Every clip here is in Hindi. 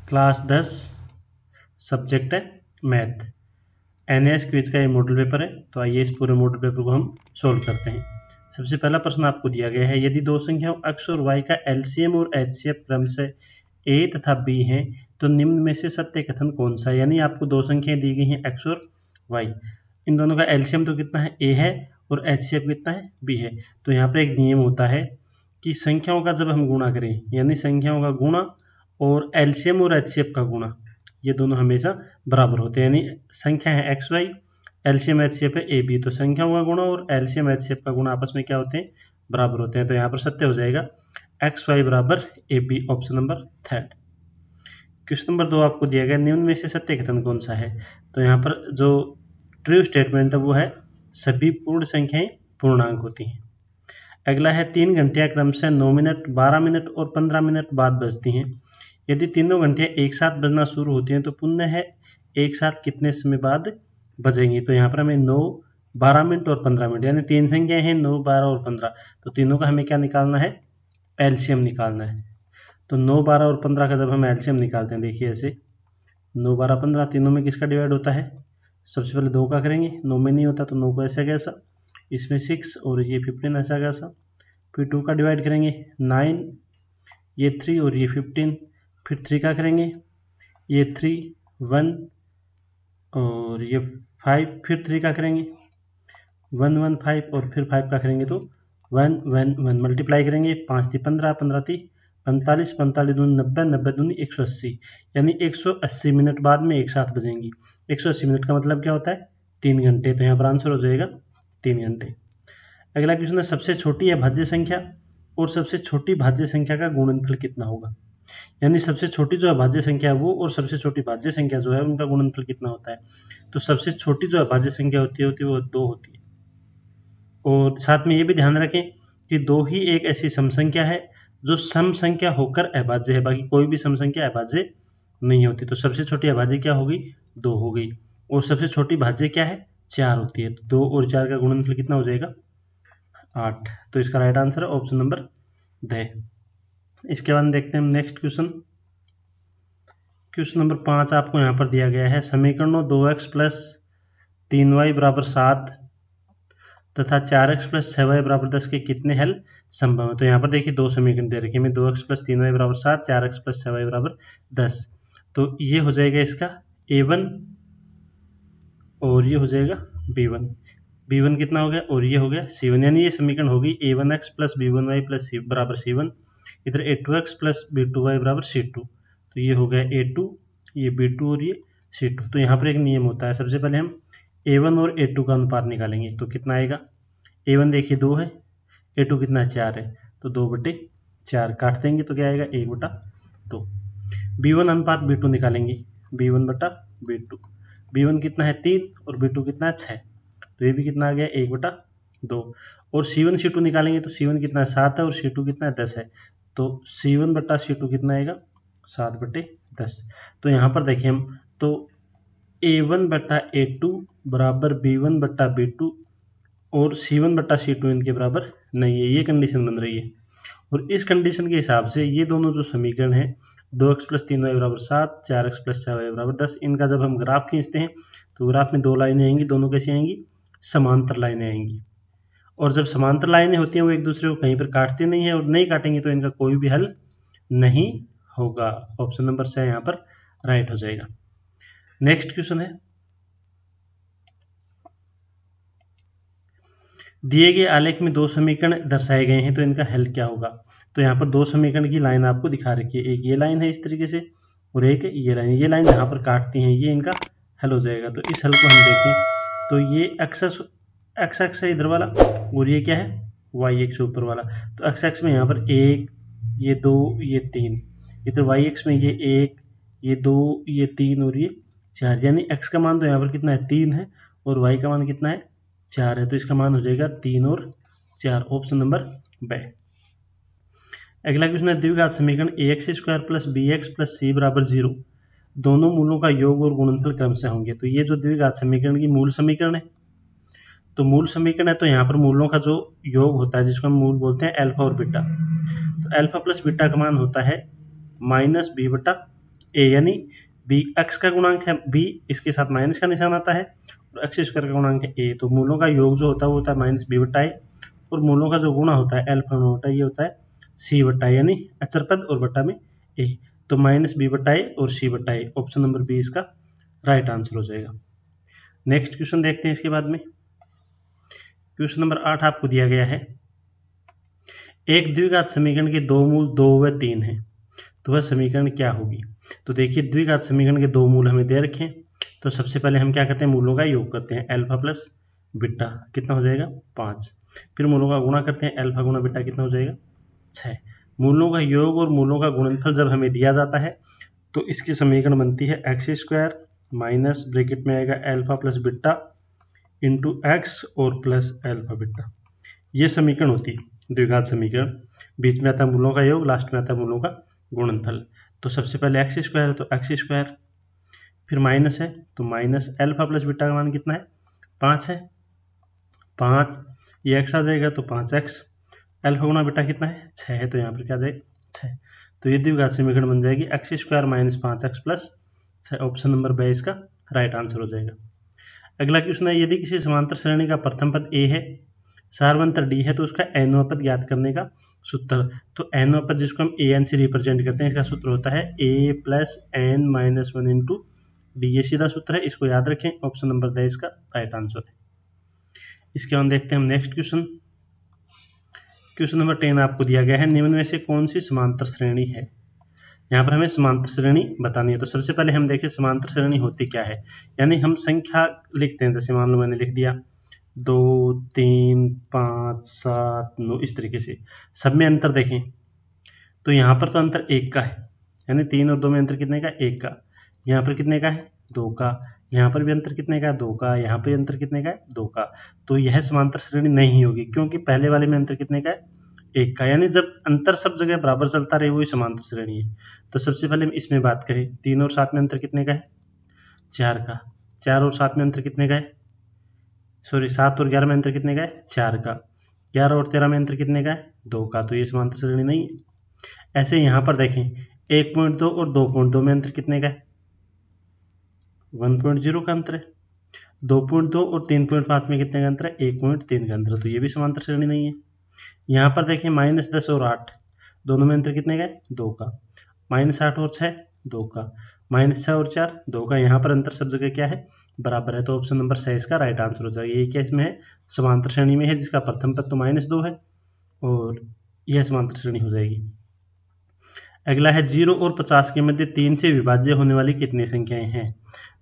क्लास 10 सब्जेक्ट है मैथ। NAS क्विज का ये मॉडल पेपर है। तो आइए इस पूरे मॉडल पेपर को हम सोल्व करते हैं। सबसे पहला प्रश्न आपको दिया गया है, यदि दो संख्याओं x और y का LCM और HCF क्रमशः A तथा B हैं तो निम्न में से सत्य कथन कौन सा है। यानी आपको दो संख्याएं दी गई हैं x और y, इन दोनों का LCM तो कितना है A है और HCF कितना है B है। तो यहाँ पर एक नियम होता है कि संख्याओं का जब हम गुणा करें, यानी संख्याओं का गुणा और LCM और HCF का गुणा, ये दोनों हमेशा बराबर होते हैं। यानी संख्या है एक्स वाई, एलसीएम एचसीएफ है ए बी, तो संख्याओं का गुणा और एलसीएम एचसीएफ का गुणा आपस में क्या होते हैं, बराबर होते हैं। तो यहाँ पर सत्य हो जाएगा एक्स वाई बराबर A B, option number third. Question number 2 आपको दिया गया, निम्न में से सत्य कथन कौन सा है। तो यहाँ पर जो ट्रू स्टेटमेंट है वो है सभी पूर्ण संख्याएं पूर्णांक होती हैं। अगला है 3 घंटियां क्रमशः 9 मिनट 12 मिनट और 15 मिनट बाद बजती हैं। यदि तीनों घंटियां एक साथ बजना शुरू होती हैं तो पुनः है एक साथ कितने समय बाद बजेंगी। तो यहाँ पर हमें 9, 12 मिनट और 15 मिनट, यानी तीन संख्याएं हैं 9, 12 और 15, तो तीनों का हमें क्या निकालना है, एलसीएम निकालना है। तो 9, 12 और 15 का जब हम एलसीएम निकालते हैं, देखिए ऐसे 9, 12, 15 तीनों में किसका डिवाइड होता है, सबसे पहले 2 का करेंगे, 9 में नहीं होता तो 9 को ऐसा कैसा, इसमें 6 और ये 15 ऐसा कैसा, फिर 2 का डिवाइड करेंगे 9, ये 3 और ये 15, फिर 3 का करेंगे, ये 3, 1 और ये 5, फिर 3 का करेंगे 1, 1, 5 और फिर 5 का करेंगे तो 1, 1, 1 मल्टीप्लाई करेंगे, 5 3 15, 15 3 45, 45 दूनी 90, 90 दूनी 180, यानी 180 मिनट बाद में एक साथ बजेंगी। 180 मिनट का मतलब क्या होता है, 3 घंटे। तो यहाँ पर आंसर हो जाएगा 3 घंटे। अगला क्वेश्चन है, सबसे छोटी अभाज्य संख्या और सबसे छोटी भाज्य संख्या का गुणनफल कितना होगा। यानी सबसे छोटी जो अभाज्य संख्या है वो और सबसे छोटी भाज्य संख्या जो है उनका गुणनफल कितना होता है। तो सबसे छोटी जो अभाज्य संख्या होती है वो 2 होती है। और साथ में ये भी ध्यान रखें कि 2 ही एक ऐसी सम संख्या है जो सम संख्या होकर अभाज्य है, बाकी कोई भी सम संख्या अभाज्य नहीं होती। तो सबसे छोटी अभाज्य क्या होगी, 2 हो गई। और सबसे छोटी भाज्य क्या है, 4 होती है। 2 और 4 का गुणनफल कितना हो जाएगा, 8। तो इसका राइट आंसर है ऑप्शन नंबर द। इसके बाद देखते हैं हम नेक्स्ट क्वेश्चन। क्वेश्चन नंबर 5 आपको यहाँ पर दिया गया है, समीकरणों 2x प्लस 3y बराबर 7 तथा 4x प्लस 6y बराबर 10 के कितने हल संभव है। तो यहाँ पर देखिए दो समीकरण दे रखे हैं, 2x प्लस 3y बराबर 7, 4x प्लस 6y बराबर 10। तो ये हो जाएगा इसका a1 और ये हो जाएगा b1। b1 कितना हो गया और ये हो गया c1, यानी ये समीकरण होगी a1x प्लस b1y प्लस बराबर c1, इधर a2x प्लस b2y बराबर c2। तो ये हो गया a2, ये b2 और ये c2। तो यहाँ पर एक नियम होता है, सबसे पहले हम a1 और a2 का अनुपात निकालेंगे। तो कितना आएगा, a1 देखिए 2 है, a2 कितना 4 है, तो 2/4 काट देंगे तो क्या आएगा 1/2। b1 अनुपात b2 निकालेंगे, b1/b2, b1 कितना है 3 और b2 कितना है 6, तो ये भी कितना आ गया 1/2। और c1 c2 निकालेंगे तो c1 कितना है 7 है और c2 कितना है 10 है, तो c1/c2 कितना आएगा 7/10। तो यहाँ पर देखिए हम, तो a1/a2 बराबर b1/b2 और c1/c2 इनके बराबर नहीं है, ये कंडीशन बन रही है। और इस कंडीशन के हिसाब से ये दोनों जो समीकरण है 2x प्लस 3y बराबर 7, 4x प्लस 6y बराबर 10, इनका जब हम ग्राफ खींचते हैं तो ग्राफ में 2 लाइनें आएंगी, दोनों कैसी आएंगी, समांतर लाइनें आएंगी। और जब समांतर लाइनें होती हैं वो एक दूसरे को कहीं पर काटती नहीं है और नहीं काटेंगी तो इनका कोई भी हल नहीं होगा। ऑप्शन नंबर से यहाँ पर राइट हो जाएगा। नेक्स्ट क्वेश्चन है, दिए गए आलेख में 2 समीकरण दर्शाए गए हैं तो इनका हल क्या होगा। तो यहाँ पर 2 समीकरण की लाइन आपको दिखा रखी है, एक ये लाइन है इस तरीके से और एक ये लाइन यहाँ पर काटती हैं, ये इनका हल हो जाएगा। तो इस हल को हम देखें तो ये एक्स एक्स है इधर वाला और ये क्या है वाई एक्स ऊपर वाला। तो एक्स एक्स में यहाँ पर 1, ये 2, ये 3, इधर वाई एक्स में ये 1, ये 2, ये 3 और ये 4, यानी एक्स का मान तो यहाँ पर कितना है 3 है और वाई का मान कितना है 4 है। तो इसका मान हो जाएगा 3 और 4, ऑप्शन नंबर ब। अगला क्वेश्चन है, द्विघात समीकरण ax² plus bx plus c बराबर 0 दोनों मूलों का योग और गुणनफल क्रमशः होंगे। तो ये जो द्विघात समीकरण की मूल समीकरण है, तो मूल समीकरण है तो यहाँ पर मूलों का जो योग होता है जिसको हम मूल बोलते हैं अल्फा और बीटा। तो अल्फा प्लस बीटा का मान होता है -b/a ए यानी बी एक्स का गुणांक है बी, इसके साथ माइनस का निशान आता है, और एक्स स्क्वायर का गुणांक है ए। तो मूलों का योग जो होता है वो होता है माइनस बी बट्टा ए, और मूलों का जो गुणा होता है एल्फा में होता है ये होता है सी बट्टा ए, यानी अचर पद और बट्टा में ए। तो माइनस बी बट्टा ए और सी बट्टा ए, ऑप्शन नंबर बी इसका राइट आंसर हो जाएगा। नेक्स्ट क्वेश्चन देखते हैं इसके बाद में। क्वेश्चन नंबर 8 आपको दिया गया है, एक द्विघात समीकरण के दो मूल 2 व 3 है, तो वह समीकरण क्या होगी। तो देखिए द्विघात समीकरण के दो मूल हमें दे रखे हैं, तो सबसे पहले हम क्या करते हैं, मूलों का योग करते हैं, अल्फा प्लस बीटा कितना हो जाएगा 5, फिर मूलों का गुणा करते हैं, अल्फा गुणा बीटा कितना हो जाएगा 6। मूलों का योग और मूलों का गुणनफल जब हमें दिया जाता है तो इसकी समीकरण बनती है एक्स स्क्वायर माइनस ब्रैकेट में आएगा alpha plus beta into x और प्लस अल्फा बीटा, ये समीकरण होती है द्विघात समीकरण। बीच में आता है मूलों का योग, लास्ट में आता है मूलों का गुणनफल। तो सबसे पहले एक्स स्क्वायर है तो एक्स स्क्वायर, फिर माइनस है तो माइनस अल्फा प्लस बीटा का मान कितना है 5 है, 5 ये एक्स आ जाएगा तो 5x, अल्फा गुणा बीटा कितना है 6 है, तो यहाँ पर क्या आ जाएगा 6। तो ये द्विघात समीकरण बन जाएगी X square minus 5x plus 6, option number B इसका राइट आंसर हो जाएगा। अगला क्वेश्चन है, यदि किसी समांतर श्रेणी का प्रथम पद ए है, सारवंतर डी है, तो उसका एनवां पद ज्ञात करने का सूत्र। तो एनवां पद जिसको हम ए एन से रिप्रेजेंट करते हैं, इसका सूत्र होता है A plus N minus 1 into D, ये सीधा सूत्र है, इसको याद रखें, ऑप्शन नंबर द इसका राइट आंसर है। इसके बाद देखते हैं हम नेक्स्ट क्वेश्चन। क्वेश्चन नंबर 10 आपको दिया गया है, निम्न में से कौन सी समांतर श्रेणी है। यहाँ पर हमें समांतर श्रेणी बतानी है। तो सबसे पहले हम देखें समांतर श्रेणी होती क्या है, यानी हम संख्या लिखते हैं, जैसे मान लो मैंने लिख दिया 2 3 5 7 9, इस तरीके से सब में अंतर देखें तो यहाँ पर तो अंतर 1 का है, यानी 3 और 2 में अंतर कितने का 1 का, यहाँ पर कितने का है 2 का, यहाँ पर भी अंतर कितने का है 2 का, यहाँ पर अंतर कितने का है 2 का। तो यह समांतर श्रेणी नहीं होगी, क्योंकि पहले वाले में अंतर कितने का है 1 का, यानी जब अंतर सब जगह बराबर चलता रहे वही समांतर श्रेणी है। तो सबसे पहले हम इसमें बात करें, 3 और 7 में अंतर कितने का है 4 का, 4 और 7 में अंतर कितने का है, सॉरी 7 और 11 में अंतर कितने का है 4 का, 11 और 13 में अंतर कितने का है 2 का, तो ये समांतर श्रेणी नहीं है। ऐसे यहाँ पर देखें 1.2 और 2.2 में अंतर कितने का है 1.0 का अंतर है, 2.2 और 3.5 में कितने का अंतर है 1.3 का अंतर है, तो ये भी समांतर श्रेणी नहीं है। यहाँ पर देखें -10 और 8 दोनों में अंतर कितने का है 2 का, -8 और 6 2 का, -6 और 4 2 का, यहाँ पर अंतर सब जगह क्या है बराबर है, तो ऑप्शन नंबर 6 इसका राइट आंसर हो जाएगा। ये क्या इसमें है समांतर श्रेणी में है, जिसका प्रथम पद तो -2 है, और यह समांतर श्रेणी हो जाएगी। अगला है 0 और 50 के मध्य 3 से विभाज्य होने वाली कितनी संख्याएं हैं।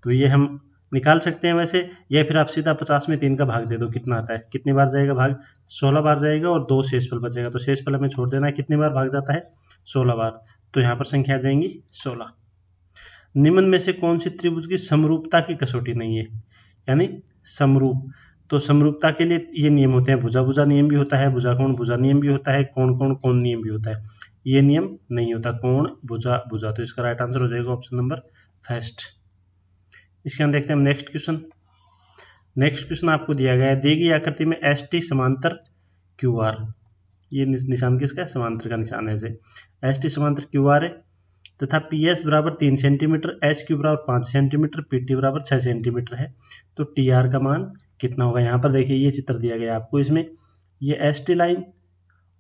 तो ये हम निकाल सकते हैं वैसे, या फिर आप सीधा 50 में 3 का भाग दे दो, कितना आता है, कितनी बार जाएगा भाग 16 बार जाएगा, और 2 शेषफल बचेगा, तो शेषफल हमें छोड़ देना है, कितनी बार भाग जाता है 16 बार, तो यहाँ पर संख्या आ जाएंगी 16। निम्न में से कौन सी त्रिभुज की समरूपता की कसौटी नहीं है, यानी समरूप, तो समरूपता के लिए ये नियम होते हैं, भुजा भुजा नियम भी होता है, भुजा कोण भुजा नियम भी होता है, कोण कोण कोण नियम भी होता है, ये नियम नहीं होता कोण भुजा भुजा, तो इसका राइट आंसर हो जाएगा ऑप्शन नंबर फर्स्ट। इसके अंदर देखते हैं हम नेक्स्ट क्वेश्चन। नेक्स्ट क्वेश्चन आपको दिया गया है, दी गई आकृति में एस टी समांतर क्यू आर, ये निशान किसका है समांतर का निशान है, एस टी समांतर क्यू आर है, तथा पी एस बराबर 3 सेंटीमीटर, एच क्यू बराबर 5 सेंटीमीटर, पी टी बराबर 6 सेंटीमीटर है, तो टी आर का मान कितना होगा। यहाँ पर देखिए ये चित्र दिया गया आपको, इसमें ये एस टी लाइन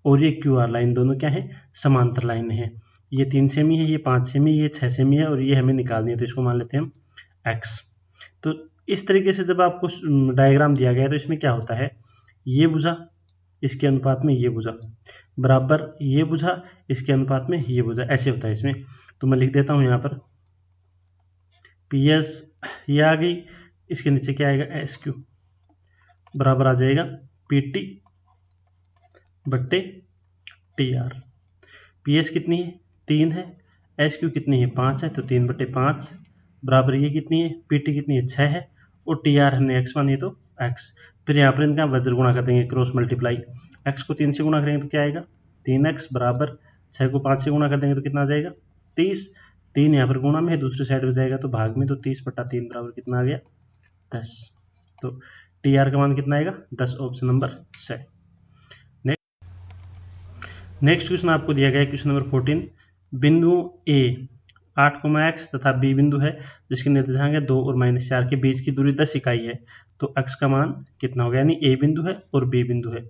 और ये क्यू आर लाइन दोनों क्या है समांतर लाइन है, ये 3 सेमी है, ये 5 सेमी, ये 6 सेमी है, और ये हमें निकालनी है, तो इसको मान लेते हैं हम एक्स। तो इस तरीके से जब आपको डायग्राम दिया गया है तो इसमें क्या होता है, ये भुजा इसके अनुपात में ये भुजा बराबर ये भुजा इसके अनुपात में ये भुजा, ऐसे होता है इसमें। तो मैं लिख देता हूँ यहाँ पर पी एस ये आ गई, इसके नीचे क्या आएगा एस क्यू बराबर आ जाएगा पी टी बट्टे टी आर। पी एस कितनी है 3 है, एस क्यू कितनी है 5 है, तो 3/5 बराबर ये कितनी है पी टी कितनी है 6 है, और टी आर हमने एक्स मानी तो एक्स। फिर यहाँ पर इनका वज्र गुणा कर देंगे, क्रॉस मल्टीप्लाई, एक्स को 3 से गुणा करेंगे तो क्या आएगा 3x बराबर 6 को 5 से गुणा कर देंगे तो कितना आ जाएगा 30, 3 यहाँ पर गुणा में है, दूसरी साइड में जाएगा तो भाग में, तो 30/3 बराबर कितना आ गया 10। तो टी आर का मान कितना आएगा 10, ऑप्शन नंबर से। नेक्स्ट क्वेश्चन आपको दिया गया है क्वेश्चन नंबर 14, बिंदु ए 8, तथा बी बिंदु है जिसके निर्देशांक है 2 और -4 के बीच की दूरी 10 इकाई है, तो x का मान कितना होगा, यानी ए बिंदु है और बी बिंदु है।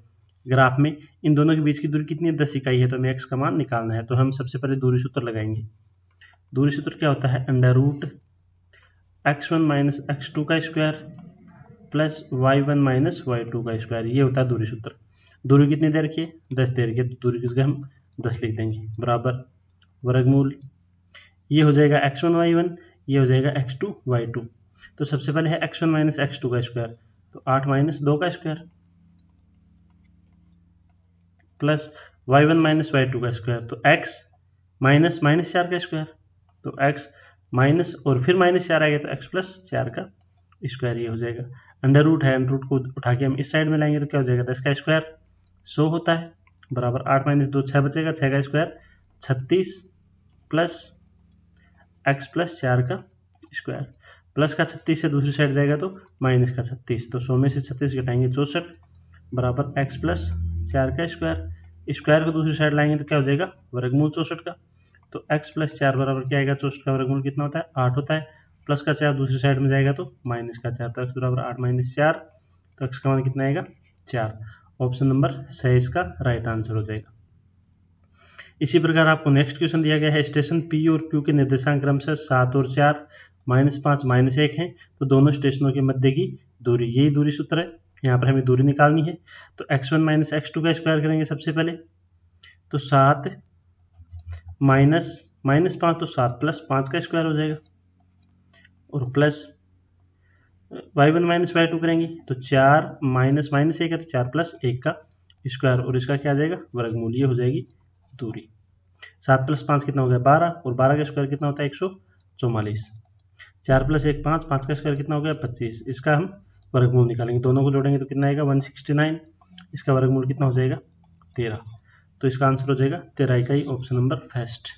ग्राफ में इन दोनों के बीच की दूरी कितनी है, 10 इकाई है, तो हमें x का मान निकालना है। तो हम सबसे पहले दूरी सूत्र लगाएंगे। दूरी सूत्र क्या होता है, √x1 - x2 का स्क्वायर प्लस y1 - y2 का स्क्वायर, ये होता है दूरी सूत्र। दूरी कितनी दे रखी है, 10 दे रखी है, तो दूरी की जगह हम 10 लिख देंगे, बराबर वर्गमूल, ये हो जाएगा x1 y1, ये हो जाएगा x2 y2। तो सबसे पहले है x1 - x2 का स्क्वायर, तो 8 - 2 का स्क्वायर प्लस y1 - y2 का स्क्वायर, तो x माइनस -4 का स्क्वायर, तो x माइनस और फिर -4 आएगा तो x प्लस 4 का स्क्वायर, ये हो जाएगा। अंडर रूट है, अंडर रूट को उठा के हम इस साइड में लाएंगे तो क्या हो जाएगा, 10 का स्क्वायर 100 होता है, बराबर 8 - 2 6 बचेगा, 6 का स्क्वायर 36 प्लस x प्लस 4 का स्क्वायर, प्लस का 36 से दूसरी साइड जाएगा तो माइनस का 36, तो 100 में से 36 घटाएंगे 64, बराबर x प्लस 4 का स्क्वायर, स्क्वायर को दूसरी साइड लाएंगे तो क्या हो जाएगा, वर्गमूल 64 का। तो x प्लस 4 बराबर क्या आएगा, 64 का वर्गमूल कितना होता है, 8 होता है, प्लस का 4 दूसरी साइड में जाएगा तो माइनस का 4, तो x बराबर 8 - 4, तो x का मान कितना आएगा, 4। ऑप्शन नंबर सही इसका राइट आंसर हो जाएगा। इसी प्रकार आपको नेक्स्ट क्वेश्चन दिया गया है, स्टेशन P और Q के निर्देशांक क्रमशः 7 और 4, -5 -1 है, तो दोनों स्टेशनों के मध्य की दूरी, यही दूरी सूत्र है, यहाँ पर हमें दूरी निकालनी है। तो x1 - x2 का स्क्वायर करेंगे सबसे पहले, तो 7 -5 तो 7 प्लस 5 का स्क्वायर हो जाएगा, और प्लस y1 - y2 करेंगे तो 4 -1 है तो 4 प्लस 1 का स्क्वायर, और इसका क्या आ जाएगा, वर्गमूल, ये हो जाएगी दूरी। 7 प्लस 5 कितना हो गया, 12, और 12 का स्क्वायर कितना होता है, 144। 4 प्लस 1 5, 5 का स्क्वायर कितना हो गया, 25, इसका हम वर्गमूल निकालेंगे, दोनों को जोड़ेंगे तो कितना आएगा, 169, इसका वर्गमूल कितना हो जाएगा, 13, तो इसका आंसर हो जाएगा 13 इकाई, ऑप्शन नंबर फर्स्ट।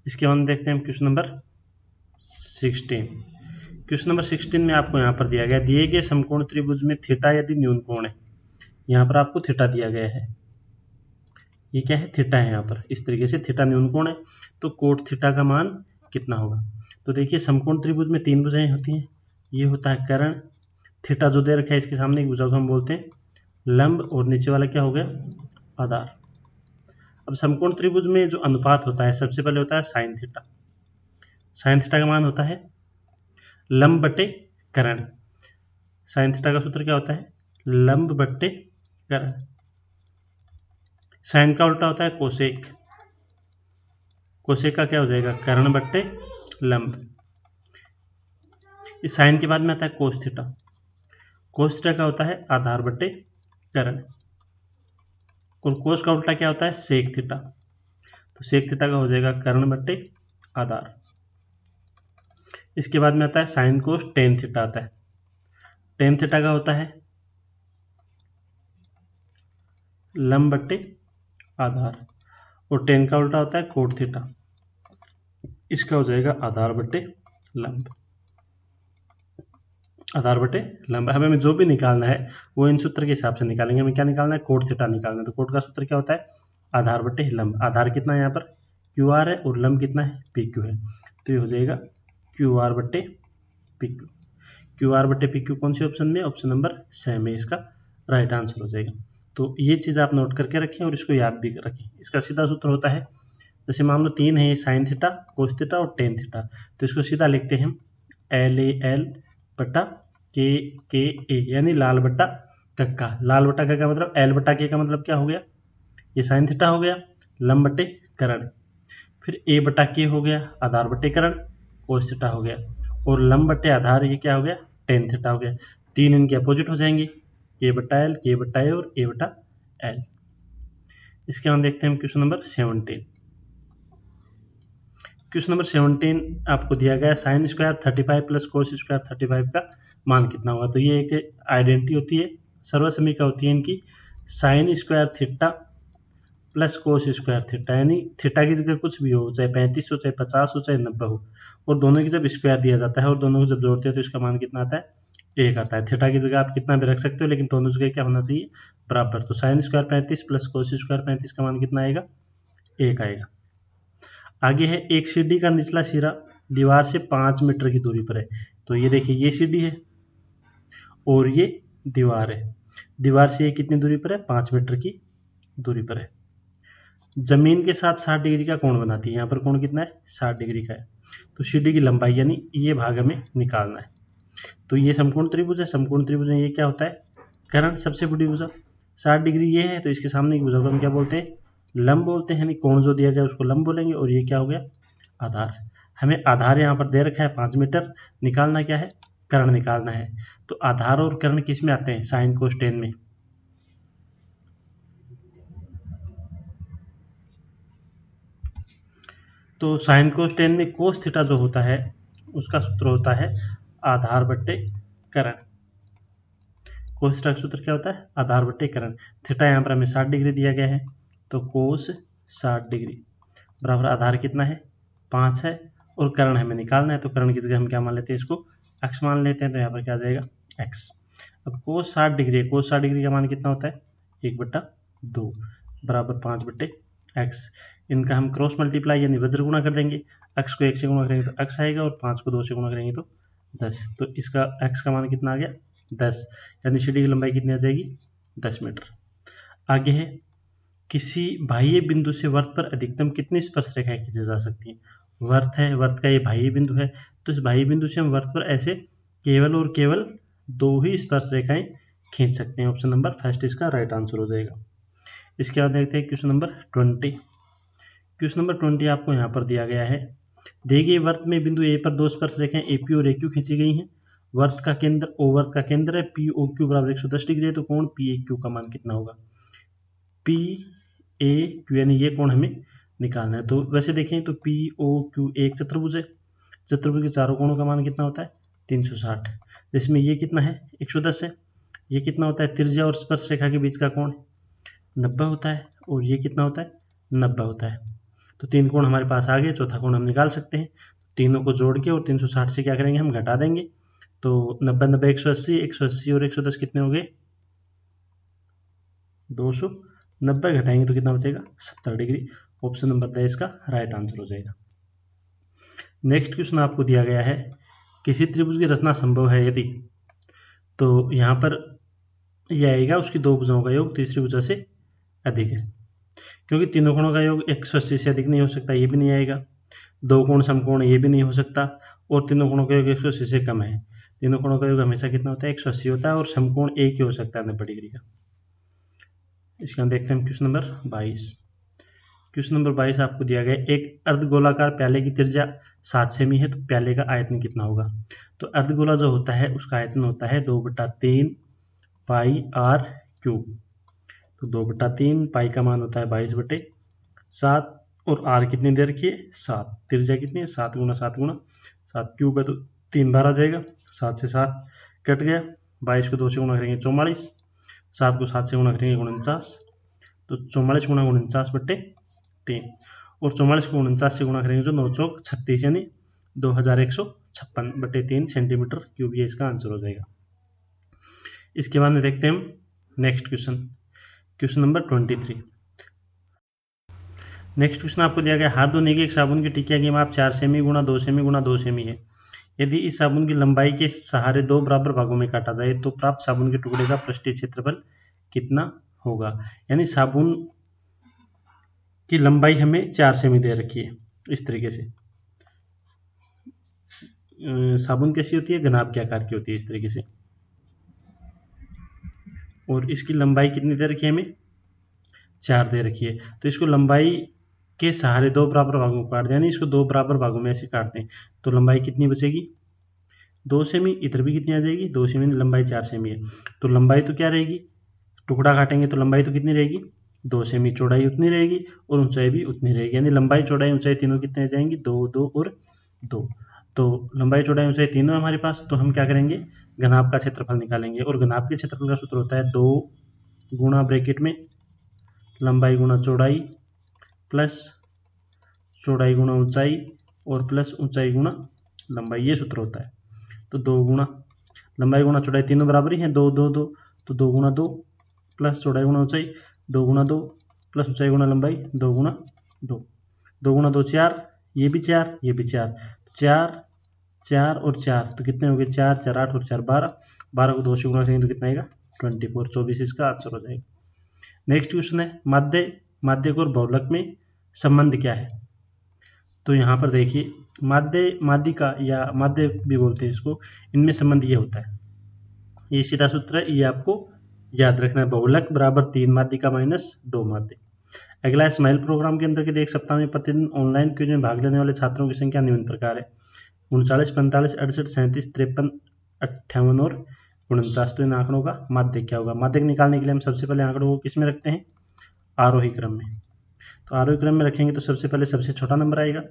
इसके बाद देखते हैं क्वेश्चन नंबर 16। क्वेश्चन नंबर 16 में आपको यहाँ पर दिया गया, दिए गए समकोण त्रिभुज में थीटा यदि न्यून कोण है, यहाँ पर आपको थीटा दिया गया है, ये क्या है, थीटा है, यहाँ पर इस तरीके से थीटा न्यून कोण है, तो कोट थीटा का मान कितना होगा। तो देखिए समकोण त्रिभुज में 3 भुजाएं होती हैं, ये होता है कर्ण, थीटा जो दे रखा है इसके सामने एक भुजा को हम बोलते हैं लंब, और नीचे वाला क्या हो गया, आधार। अब समकोण त्रिभुज में जो अनुपात होता है, सबसे पहले होता है साइन थीटा, साइन थीटा का मान होता है लंब बटे कर्ण, साइन थीटा का सूत्र क्या होता है, लंब बटे कर्ण, साइन का उल्टा होता है कोसेक, कोसेक का क्या हो जाएगा, कर्ण बट्टे लंब। इस साइन के बाद में आता है कोस थीटा, कोस थीटा का होता है आधार बट्टे कर्ण, और कोस का उल्टा क्या होता है, सेक थीटा, तो सेक थीटा का हो जाएगा कर्ण बट्टे आधार। इसके बाद में आता है साइन कोस टेन थीटा आता है, टेन थीटा का होता है लंब बट्टे आधार, और टेन का उल्टा होता है कोट थीटा, इसका हो जाएगा आधार बट्टे लंब, आधार बटे लंब। हमें जो भी निकालना है वो इन सूत्र के हिसाब से निकालेंगे। हमें क्या निकालना है, कोट थीटा निकालना है। तो कोट का सूत्र क्या होता है, आधार बटे लंब। आधार कितना है यहाँ पर, क्यू आर है, और लंब कितना है, पी क्यू है, तो ये हो जाएगा क्यू आर बटे पी क्यू। क्यू आर बटे पी क्यू कौन सी ऑप्शन में, ऑप्शन नंबर 6 में इसका राइट आंसर हो जाएगा। तो ये चीज़ आप नोट करके रखें और इसको याद भी रखें। इसका सीधा सूत्र होता है, जैसे मान लो 3 है, साइन थीटा, कोस थीटा और टेन थीटा, तो इसको सीधा लिखते हैं हम एल ए एल बटा के ए, यानी लाल बट्टा कक्का। लाल बट्टा कक्का मतलब एल बट्टा के का मतलब क्या हो गया, ये साइन थीटा हो गया, लंब बटे कर्ण, फिर ए बटा के हो गया आधार बटे कर्ण, कोस थीटा हो गया, और लंब बटे आधार ये क्या हो गया, टेन थीटा हो गया। तीन इनके अपोजिट हो जाएंगे, के बटा एल, के बटा ए और ए बटा एल। इसके बाद देखते हैं क्वेश्चन नंबर 17। क्वेश्चन नंबर 17 आपको दिया गया sine square 35 plus cos square 35 का मान कितना होगा। तो ये एक आइडेंटिटी होती है, सर्वसमीका होती है इनकी, sine square theta plus cos square theta, यानी थीटा की जगह कुछ भी हो, चाहे 35 हो, चाहे 50 हो, चाहे 90 हो, और दोनों की जब स्क्वायर दिया जाता है और दोनों को जब जोड़ते हैं तो इसका मान कितना आता है, 1 आता है। थीटा की जगह आप कितना भी रख सकते हो, लेकिन दोनों जगह क्या होना चाहिए, बराबर। तो sine square 35 plus cos square 35 का मान कितना आएगा, 1 आएगा। आगे है एक सीढ़ी का निचला सिरा दीवार से 5 मीटर की दूरी पर है। तो ये देखिए ये सीढ़ी है और ये दीवार है। दीवार से ये कितनी दूरी पर है? 5 मीटर की दूरी पर है। जमीन के साथ 60 डिग्री का कोण बनाती है। यहाँ पर कोण कितना है? 60 डिग्री का है। तो सीढ़ी की लंबाई यानी ये भाग हमें निकालना है। तो ये समकोण त्रिभुज है। समकोण त्रिभुज में ये क्या होता है? कर्ण सबसे बड़ी भुजा। 60 डिग्री ये है तो इसके सामने की भुजा को हम क्या बोलते हैं? लंब बोलते हैं। यानी कोण जो दिया गया उसको लंब बोलेंगे। और ये क्या हो गया? आधार। हमें आधार यहाँ पर दे रखा है 5 मीटर। निकालना क्या है? कर्ण निकालना है। तो आधार और कर्ण किस में आते हैं? साइन कोस टेन में। तो साइन कोस टेन में कोस थीटा जो होता है उसका सूत्र होता है आधार बट्टे कर्ण। कोस थीटा का सूत्र क्या होता है? आधार बट्टे कर्ण। थीटा यहाँ पर हमें 60 डिग्री दिया गया है तो कोस 60 डिग्री बराबर आधार कितना है? 5 है। और कर्ण हमें निकालना है तो कर्ण की जगह हम क्या मान लेते हैं? इसको x मान लेते हैं। तो यहाँ पर क्या आ जाएगा? x। अब कोस 60 डिग्री है। कोस 60 डिग्री का मान कितना होता है? 1/2 बराबर 5/x। इनका हम क्रॉस मल्टीप्लाई यानी वज्र गुणा कर देंगे। x को 1 से गुणा करेंगे तो x आएगा और 5 को 2 से गुणा करेंगे तो 10। तो इसका x का मान कितना आ गया? 10। यानी सीढ़ी की लंबाई कितनी आ जाएगी? 10 मीटर। आगे है किसी बाह्य बिंदु से वर्त पर अधिकतम कितनी स्पर्श रेखाएं खींची जा सकती हैं? वर्त है, वर्त का ये बाह्य बिंदु है। तो इस बाह्य बिंदु से हम वर्त पर ऐसे केवल और केवल 2 ही स्पर्श रेखाएं खींच सकते हैं। ऑप्शन नंबर फर्स्ट इसका राइट आंसर हो जाएगा। इसके बाद देखते हैं क्वेश्चन नंबर 20। क्वेश्चन नंबर 20 आपको यहाँ पर दिया गया है। दिए गए वर्त में बिंदु ए पर 2 स्पर्श रेखाएं एपी और एक्यू खींची गई हैं। वर्त का केंद्र ओ वर्त का केंद्र है। पी ओ क्यू बराबर 110 डिग्री है। तो कोण पी ए क्यू का मान कितना होगा? पी ए क्यू यानी ये कोण हमें निकालना है। तो वैसे देखें तो पी ओ क्यू एक चतुर्भुज है। चतुर्भुज के चारों कोणों का मान कितना होता है? 360। जिसमें ये कितना है? 110 है। ये कितना होता है? त्रिज्या और स्पर्श रेखा के बीच का कोण 90 होता है। और ये कितना होता है? 90 होता है। तो 3 कोण हमारे पास आ गए। चौथा कोण हम निकाल सकते हैं। तीनों को जोड़ के और 360 से क्या करेंगे? हम घटा देंगे। तो 90 90 180 180 और 110 कितने हो गए? 290 घटाएंगे तो कितना बचेगा? 70 डिग्री। ऑप्शन नंबर द इसका राइट आंसर हो जाएगा। नेक्स्ट क्वेश्चन आपको दिया गया है किसी त्रिभुज की रचना संभव है यदि, तो यहाँ पर यह आएगा उसकी 2 भुजाओं का योग तीसरी भुजा से अधिक है। क्योंकि तीनों कोणों का योग 180 से अधिक नहीं हो सकता, ये भी नहीं आएगा। 2 कोण समकोण ये भी नहीं हो सकता। और तीनों कोणों का योग 180 से कम है। तीनों कोणों का योग हमेशा कितना होता है? 180 होता है। और समकोण एक ही हो सकता है 90 डिग्री का। इसका देखते हैं क्वेश्चन नंबर 22। क्वेश्चन नंबर 22 आपको दिया गया एक अर्धगोलाकार प्याले की त्रिज्या 7 सेमी है तो प्याले का आयतन कितना होगा? तो अर्धगोला जो होता है उसका आयतन होता है 2/3 पाई आर क्यूब। तो 2/3 पाई का मान होता है 22/7 और आर कितनी दे रखी है? 7। त्रिज्या कितनी है? 7 × 7 × 7 क्यूब है तो 3 बार आ जाएगा। 7 से 7 कट गया। 22 को 2 से गुणा करेंगे 44। 7 को 7 से गुणा करेंगे 49। तो 44 × 49/3 और 44 को 49 से गुणा करेंगे तो 9 चौक 36 यानी 2156/3 सेंटीमीटर क्यूब। ये इसका आंसर हो जाएगा। इसके बाद में देखते हैं हम next question, question number 23। Next question आपको दिया गया हाथ धोने की एक साबुन की टिकिया की माप 4 सेमी × 2 सेमी × 2 सेमी है। यदि इस साबुन की लंबाई के सहारे 2 बराबर भागों में काटा जाए तो प्राप्त साबुन के टुकड़े का पृष्ठीय क्षेत्रफल कितना होगा? यानी साबुन की लंबाई हमें 4 सेमी दे रखी है। इस तरीके से साबुन कैसी होती है? घनाभ के आकार की होती है इस तरीके से। और इसकी लंबाई कितनी दे रखी है? हमें 4 दे रखी है। तो इसको लंबाई के सहारे 2 बराबर भागों में काट दें, यानी इसको 2 बराबर भागों में ऐसे काट दें तो लंबाई कितनी बचेगी? 2 सेमी। इधर भी कितनी आ जाएगी? 2 सेमी। लंबाई 4 सेमी है तो लंबाई तो क्या रहेगी? टुकड़ा काटेंगे तो लंबाई तो कितनी रहेगी? 2 सेमी। चौड़ाई उतनी रहेगी और ऊंचाई भी उतनी रहेगी। यानी लंबाई चौड़ाई ऊंचाई तीनों कितने आ जाएंगी? 2 2 और 2। तो लंबाई चौड़ाई ऊंचाई तीनों हमारे पास। तो हम क्या करेंगे? घनाभ का क्षेत्रफल निकालेंगे। और घनाभ के क्षेत्रफल का सूत्र होता है 2 गुणा ब्रैकेट में लंबाई गुणा चौड़ाई प्लस चौड़ाई गुणा ऊंचाई और प्लस ऊंचाई गुणा लंबाई। ये सूत्र होता है। तो 2 गुणा लंबाई गुणा चौड़ाई तीनों बराबर ही हैं। 2 2 2 तो 2 × 2 प्लस चौड़ाई गुणा ऊंचाई 2 × 2 प्लस ऊंचाई गुणा लंबाई 2 × 2। 2 × 2 4 ये भी 4, ये भी 4, 4 4 और 4 तो कितने हो गए, 4 4 8 और 4 12, 12 को 2 से गुणा करेंगे तो कितना आएगा 24, 24 इसका आंसर हो जाएगा। नेक्स्ट क्वेश्चन है माध्यक और बहुलक में संबंध क्या है। तो यहाँ पर देखिए माध्यिका या माध्य भी बोलते हैं इसको, इनमें संबंध ये होता है, ये सीधा सूत्र है, ये आपको याद रखना है, बहुलक बराबर 3 माध्यिका माइनस 2 माध्य। अगला स्माइल प्रोग्राम के अंदर के देख सप्ताह में प्रतिदिन ऑनलाइन क्विज में भाग लेने वाले छात्रों की संख्या निम्न प्रकार है 39 45 68 37 53 58 और 49। तो इन आंकड़ों का माध्यक क्या होगा। माध्यक निकालने के लिए हम सबसे पहले आंकड़ों को किस में रखते हैं, आरोही क्रम में। तो आरोही क्रम में रखेंगे तो सबसे पहले सबसे छोटा नंबर आएगा,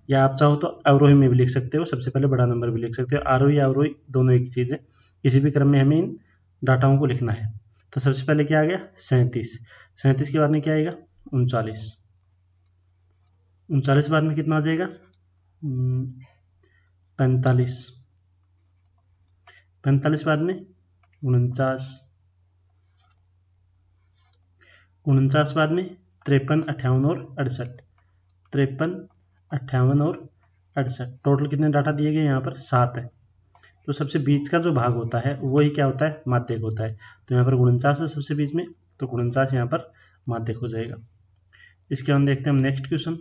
या आप चाहो तो अवरोही में भी लिख सकते हो, सबसे पहले बड़ा नंबर भी लिख सकते हो। आरोही अवरोही दोनों एक चीज़ है, किसी भी क्रम में हमें इन डाटाओं को लिखना है। तो सबसे पहले क्या आ गया 37, 37 के बाद में क्या आएगा 39, 39 बाद में कितना आ जाएगा 45, 45 बाद में 49, 49 बाद में 53 58 और 68, 53 58 और 68। टोटल कितने डाटा दिए गए यहाँ पर 7 है। तो सबसे बीच का जो भाग होता है वही क्या होता है, माध्यक होता है। तो यहाँ पर 49 है सबसे बीच में, तो 49 यहाँ पर माध्यक हो जाएगा। इसके बाद देखते हैं हम नेक्स्ट क्वेश्चन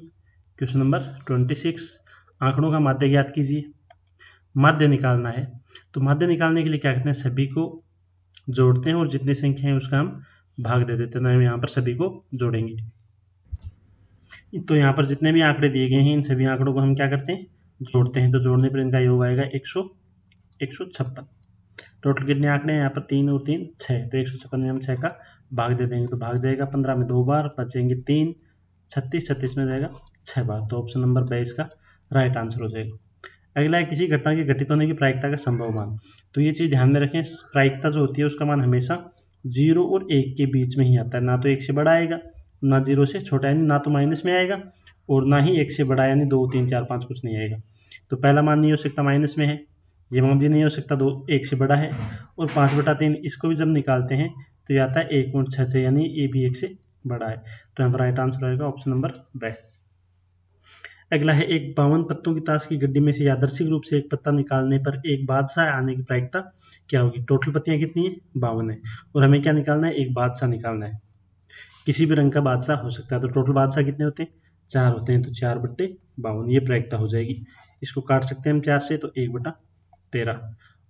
नंबर 26। आंकड़ों का माध्य ज्ञात कीजिए। माध्य निकालना है, तो माध्य निकालने के लिए क्या करते हैं, सभी को जोड़ते हैं और जितनी संख्या है उसका हम भाग दे देते हैं। हम यहाँ पर सभी को जोड़ेंगे, तो यहाँ पर जितने भी आंकड़े दिए गए हैं इन सभी आंकड़ों को हम क्या करते हैं, जोड़ते हैं। तो जोड़ने पर इनका योग आएगा 156। टोटल कितने आंकड़े हैं यहाँ पर 3 और 3 6, तो 156 में हम 6 का भाग दे देंगे तो भाग जाएगा 15 में 2 बार, बचेंगे 3, 36 36 में जाएगा 6 बार। तो ऑप्शन नंबर 22 का राइट आंसर हो जाएगा। अगला है किसी घटना के घटित होने की प्रायिकता का संभव मान। तो ये चीज़ ध्यान में रखें, प्रायिकता जो होती है उसका मान हमेशा 0 और 1 के बीच में ही आता है, ना तो 1 से बड़ा आएगा ना 0 से छोटा, यानी ना तो माइनस में आएगा और ना ही 1 से बड़ा, यानी 2 3 4 5 कुछ नहीं आएगा। तो पहला मान नहीं हो सकता माइनस में है, ये मान भी नहीं हो सकता 2 1 से बड़ा है, और 5/3 इसको भी जब निकालते हैं तो ये आता है 1.66, यानी ये भी 1 से बड़ा है। तो यहाँ पर राइट आंसर आएगा ऑप्शन नंबर ब। अगला है एक 52 पत्तों की ताश की गड्डी में से यादृच्छिक रूप से एक पत्ता निकालने पर एक बादशाह आने की प्रायिकता क्या होगी। टोटल पत्तियां कितनी है 52 है, और हमें क्या निकालना है, एक बादशाह निकालना है। किसी भी रंग का बादशाह हो सकता है। तो टोटल बादशाह कितने होते हैं 4 होते हैं, तो 4/52 ये प्रायिकता हो जाएगी। इसको काट सकते हैं हम 4 से, तो 1/13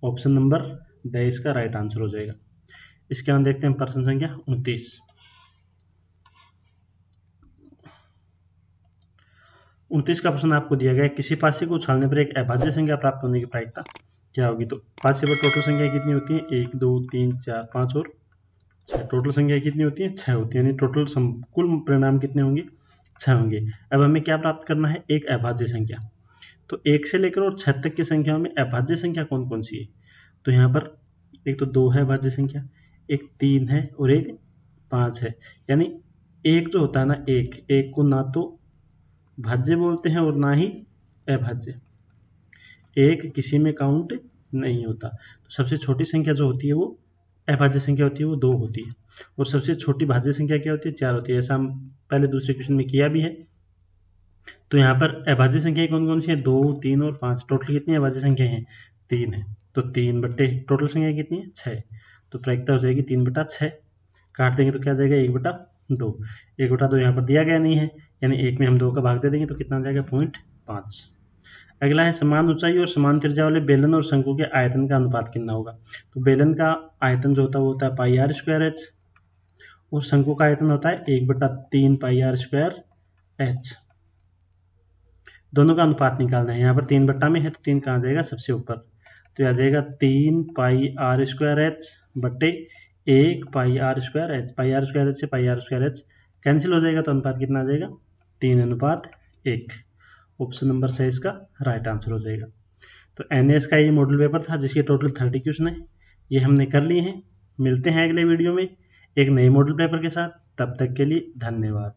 ऑप्शन नंबर 23 का राइट आंसर हो जाएगा। इसके बाद देखते हैं प्रश्न संख्या 29। 29 का प्रश्न आपको दिया गया है, किसी पासे को उछालने पर एक अभाज्य संख्या प्राप्त होने की प्रायिकता क्या होगी। तो पासे पर टोटल संख्या कितनी होती है 1 2 3 4 5 और 6। टोटल संख्या कितनी होती है 6 होती है, यानी टोटल कुल परिणाम कितने होंगे 6 होंगे। अब हमें क्या प्राप्त करना है, एक अभाज्य संख्या। तो 1 से लेकर और 6 तक की संख्याओं में अभाज्य संख्या कौन कौन सी है। तो यहाँ पर एक तो 2 है अभाज्य संख्या, एक 3 है और एक 5 है। यानी एक जो होता है ना, एक को ना तो भाज्य बोलते हैं और ना ही अभाज्य, एक किसी में काउंट नहीं होता। तो सबसे छोटी संख्या जो होती है वो अभाज्य संख्या होती है, वो 2 होती है, और सबसे छोटी भाज्य संख्या क्या होती है 4 होती है। ऐसा हम पहले दूसरे क्वेश्चन में किया भी है। तो यहाँ पर अभाज्य संख्या कौन कौन सी है 2 3 और 5। टोटल कितनी अभाज्य संख्या है 3 है, तो 3 बट्टे टोटल संख्या कितनी है 6। तो प्रायिकता हो जाएगी 3/6। काट देंगे तो क्या जाएगा 1/2। 1/2 यहाँ पर दिया गया नहीं है, यानी 1 में हम 2 का भाग दे देंगे तो कितना आ जाएगा 0.5। अगला है समान ऊंचाई और समान त्रिज्या वाले बेलन और शंकु के आयतन का अनुपात कितना होगा। तो बेलन का आयतन जो होता है वो होता है πr²h, और शंकु का आयतन होता है 1/3 πr²h। दोनों का अनुपात निकालना है। यहाँ पर 3 बट्टा में है तो 3 कहाँ जाएगा सबसे ऊपर, तो आ जाएगा 3 πr²h बट्टे 1 πr²h। πr² से πr² कैंसिल हो जाएगा, तो अनुपात कितना आ जाएगा 3:1। ऑप्शन नंबर 6 इसका राइट आंसर हो जाएगा। तो NAS का ये मॉडल पेपर था जिसके टोटल 30 क्वेश्चन है, ये हमने कर लिए हैं। मिलते हैं अगले वीडियो में एक नए मॉडल पेपर के साथ, तब तक के लिए धन्यवाद।